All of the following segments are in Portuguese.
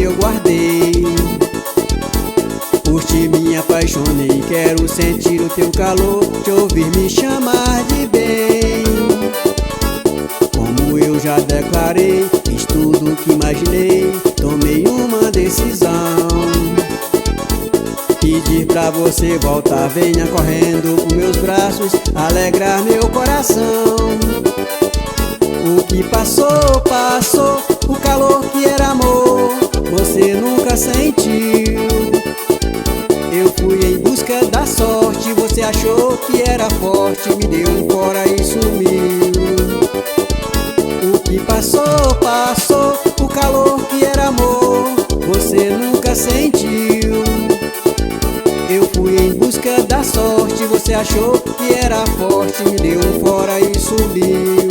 eu guardei. Por ti me apaixonei, quero sentir o teu calor, te ouvir me chamar de bem. Como eu já declarei, fiz tudo o que imaginei, tomei uma decisão. Pedir pra você voltar, venha correndo pros meus braços, alegrar meu coração. O que passou, passou, o calor que era amor, você nunca sentiu. Eu fui em busca da sorte, você achou que era forte, me deu um fora e sumiu. O que passou, passou, o calor que era amor, você nunca sentiu. Eu fui em busca da sorte, você achou que era forte, me deu um fora e sumiu.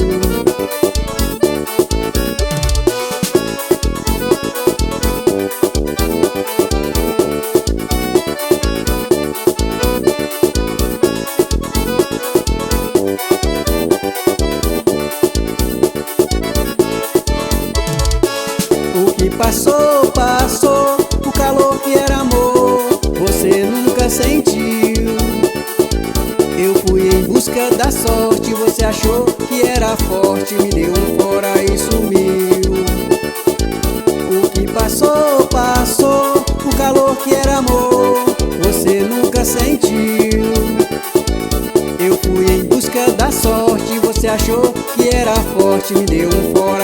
O que passou, passou, o calor que era amor, você nunca sentiu. Eu fui em busca da sorte, você achou que era forte, me deu um fora e sumiu. O que passou, passou, o calor que era amor, você nunca sentiu. Eu fui em busca da sorte, você achou que era forte, me deu um fora